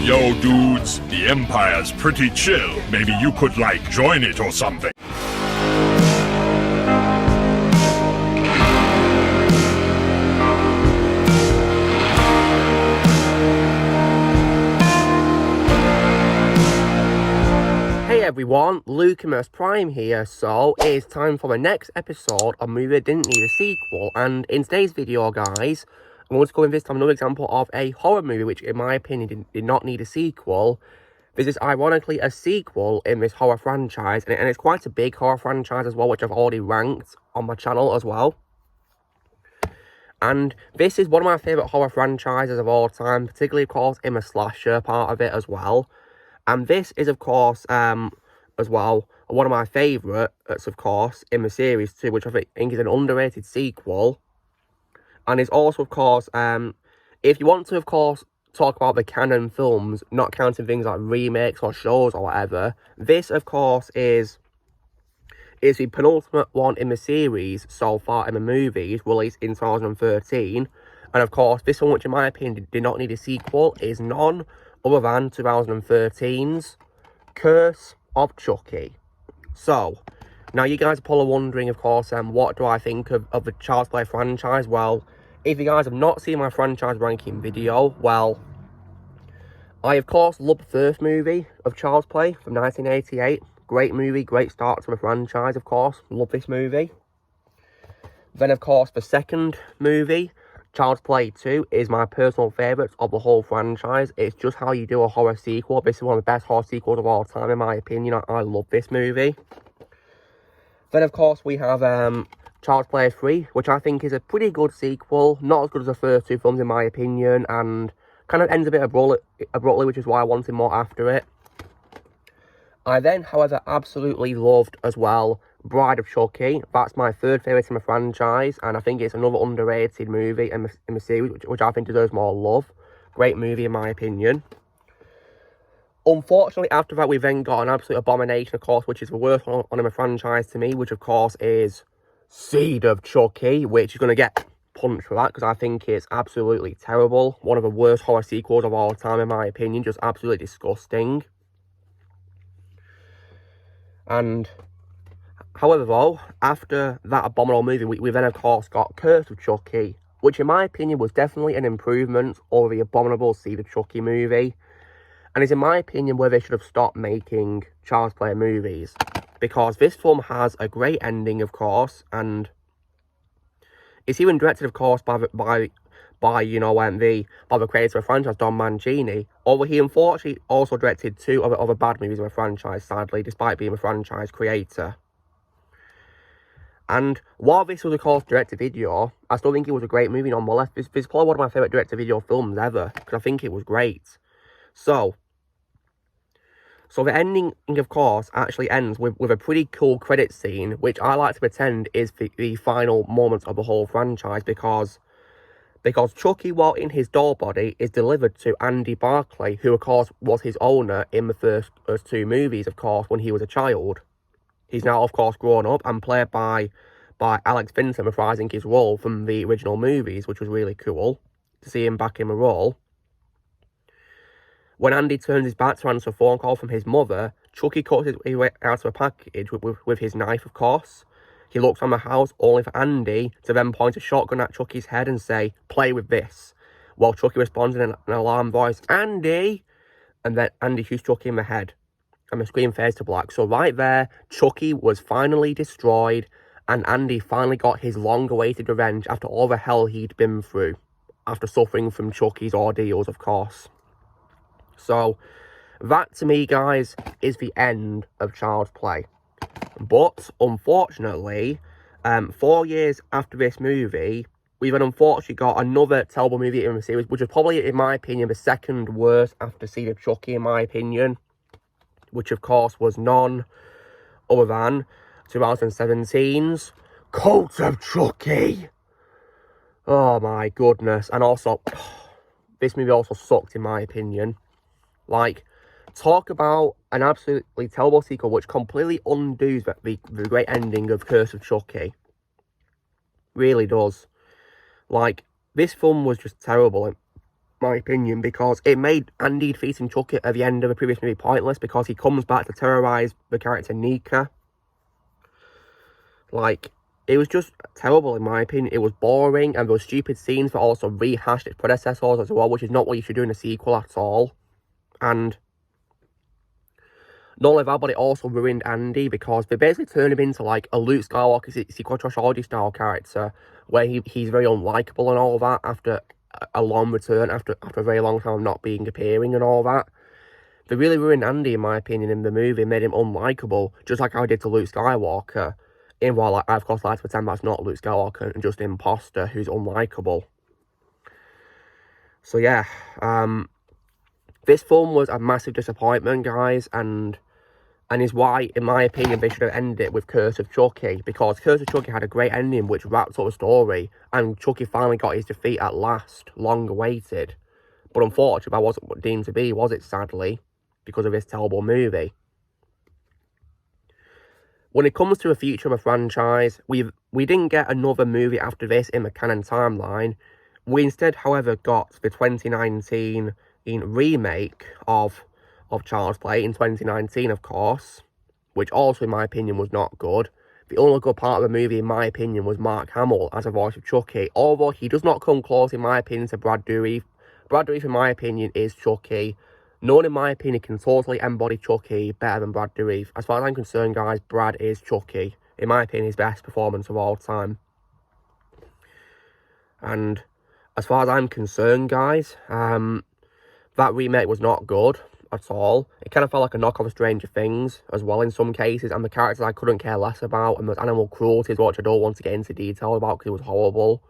Yo, dudes, the Empire's pretty chill. Maybe you could, like, join it or something. Hey everyone, Lucamus Prime here. So it's time for the next episode of Movie That Didn't Need a Sequel, and in today's video, guys, I'm going to go in this time another example of a horror movie which, in my opinion, did not need a sequel. This is ironically a sequel in this horror franchise, and it's quite a big horror franchise as well, which I've already ranked on my channel as well. And this is one of my favourite horror franchises of all time, particularly, of course, in the slasher part of it as well. And this is, of course, as well, one of my favourites, of course, in the series too, which I think is an underrated sequel. And it's also, of course, if you want to, of course, talk about the canon films, not counting things like remakes or shows or whatever, this, of course, is the penultimate one in the series so far in the movies, released in 2013. And, of course, this one, which in my opinion did not need a sequel, is none other than 2013's Curse of Chucky. So, now you guys are probably wondering, of course, what do I think of the Child's Play franchise? Well, if you guys have not seen my franchise ranking video, well, I, of course, love the first movie of Child's Play from 1988. Great movie, great start to the franchise, of course. Love this movie. Then, of course, the second movie, Child's Play 2, is my personal favourite of the whole franchise. It's just how you do a horror sequel. This is one of the best horror sequels of all time, in my opinion. I love this movie. Then, of course, we have Child's Play 3, which I think is a pretty good sequel. Not as good as the first two films, in my opinion, and kind of ends a bit abruptly, which is why I wanted more after it. I then, however, absolutely loved as well Bride of Chucky. That's my third favourite in the franchise, and I think it's another underrated movie in the series, which I think deserves more love. Great movie, in my opinion. Unfortunately, after that, we then got an absolute abomination, of course, which is the worst one in the franchise to me, which, of course, is Seed of Chucky, which is going to get punched for that, because I think it's absolutely terrible. One of the worst horror sequels of all time, in my opinion. Just absolutely disgusting. And however, though, after that abominable movie, we then, of course, got Curse of Chucky, which, in my opinion, was definitely an improvement over the abominable Seed of Chucky movie. And is, in my opinion, where they should have stopped making Child's Play movies. Because this film has a great ending, of course, and it's even directed, of course, by the creator of the franchise, Don Mancini. Although he unfortunately also directed two other bad movies in the franchise, sadly, despite being a franchise creator. And while this was, of course, direct-to-video, I still think it was a great movie nonetheless. This is probably one of my favourite direct-to-video films ever, because I think it was great. So the ending, of course, actually ends with a pretty cool credit scene, which I like to pretend is the final moment of the whole franchise, because Chucky, while in his doll body, is delivered to Andy Barclay, who, of course, was his owner in the first two movies, of course, when he was a child. He's now, of course, grown up and played by Alex Vincent, reprising his role from the original movies, which was really cool to see him back in the role. When Andy turns his back to answer a phone call from his mother, Chucky cuts his way out of a package with his knife, of course. He looks on the house only for Andy to then point a shotgun at Chucky's head and say, "Play with this," while Chucky responds in an alarmed voice, "Andy!" And then Andy shoots Chucky in the head, and the screen fades to black. So right there, Chucky was finally destroyed, and Andy finally got his long-awaited revenge after all the hell he'd been through, after suffering from Chucky's ordeals, of course. So that, to me, guys, is the end of Child's Play. But, unfortunately, 4 years after this movie, we've then unfortunately got another terrible movie in the series, which is probably, in my opinion, the second worst after Seed of Chucky, in my opinion. Which, of course, was none other than 2017's Cult of Chucky. Oh, my goodness. And also, this movie also sucked, in my opinion. Like, talk about an absolutely terrible sequel which completely undoes the great ending of Curse of Chucky. Really does. Like, this film was just terrible. my opinion, because it made Andy defeating Chucky at the end of the previous movie pointless, because he comes back to terrorise the character Nika. Like, it was just terrible in my opinion. It was boring, and those stupid scenes that also rehashed its predecessors as well, which is not what you should do in a sequel at all. And not only that, but it also ruined Andy, because they basically turned him into like a Luke Skywalker sequel trilogy style character, where he's very unlikable and all that after a long return, after a very long time of not appearing and all that. They really ruined Andy, in my opinion, in the movie, made him unlikable, just like how I did to Luke Skywalker. In while I, of course, like to pretend that's not Luke Skywalker and just an imposter who's unlikable. So yeah, this film was a massive disappointment, guys, and is why, in my opinion, they should have ended it with Curse of Chucky, because Curse of Chucky had a great ending which wrapped up the story, and Chucky finally got his defeat at last, long awaited. But unfortunately, that wasn't what deemed to be, was it, sadly, because of this terrible movie. When it comes to the future of a franchise, we didn't get another movie after this in the canon timeline. We instead, however, got the 2019 remake of Child's Play in 2019, of course, which also, in my opinion, was not good. The only good part of the movie, in my opinion, was Mark Hamill as a voice of Chucky, although he does not come close, in my opinion, to Brad Dourif. Brad Dourif, in my opinion, is Chucky. No one, in my opinion, can totally embody Chucky better than Brad Dourif. As far as I'm concerned, guys, Brad is Chucky. In my opinion, his best performance of all time. And as far as I'm concerned, guys, that remake was not good at all. It kind of felt like a knockoff of Stranger Things as well in some cases, and the characters I couldn't care less about, and there's animal cruelty, which I don't want to get into detail about because it was horrible.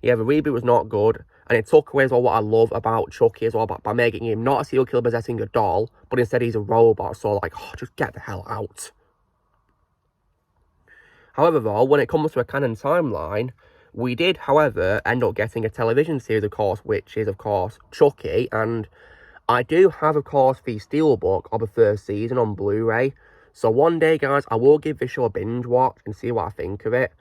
Yeah, the reboot was not good, and it took away as well what I love about Chucky as well, by making him not a serial killer possessing a doll, but instead he's a robot, so like, oh, just get the hell out. However, though, when it comes to a canon timeline, we did, however, end up getting a television series, of course, which is, of course, Chucky, and I do have, of course, the steelbook of the first season on Blu-ray, so one day, guys, I will give this show a binge watch and see what I think of it.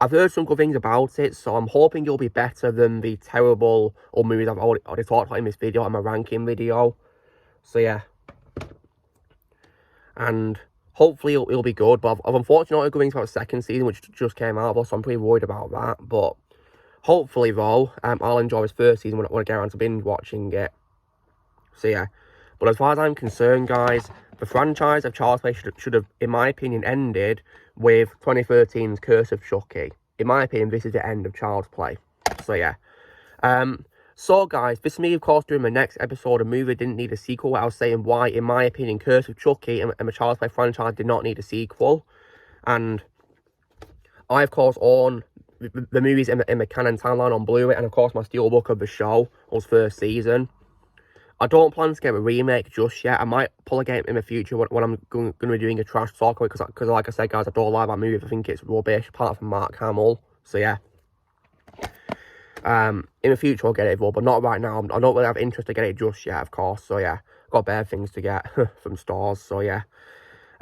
I've heard some good things about it, so I'm hoping it'll be better than the terrible old movies I've already talked about in this video and my ranking video. So yeah. And hopefully it'll be good, but I've unfortunately not good things about the second season, which just came out, so I'm pretty worried about that. But hopefully, though, I'll enjoy this first season when I get around to binge watching it. So yeah. But as far as I'm concerned, guys, the franchise of Child's Play should have, in my opinion, ended with 2013's Curse of Chucky. In my opinion, this is the end of Child's Play. So yeah. So guys, this is me, of course, doing my next episode of Movie Didn't Need a Sequel, where I was saying why, in my opinion, Curse of Chucky and the Child's Play franchise did not need a sequel. And I, of course, own the movies in the canon timeline on Blu-ray, and of course my steelbook of the show was first season. I don't plan to get a remake just yet. I might pull a game in the future when I'm going to be doing a trash talk, because like I said, guys, I don't like that movie. I think it's rubbish, apart from Mark Hamill. So yeah. In the future I'll get it, but not right now. I don't really have interest to get it just yet, of course. So yeah, got better things to get from stores. So yeah.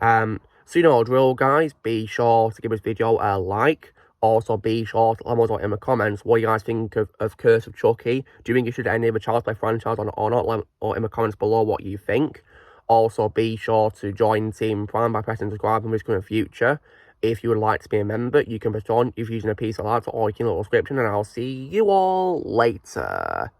So you know the drill, guys. Be sure to give this video a like. Also, be sure to let me know in the comments what you guys think of Curse of Chucky. Do you think you should end the Child's Play franchise or not? Or in the comments below what you think. Also, be sure to join Team Prime by pressing subscribe in the future. If you would like to be a member, you can press on if using a piece of art or a little description, and I'll see you all later.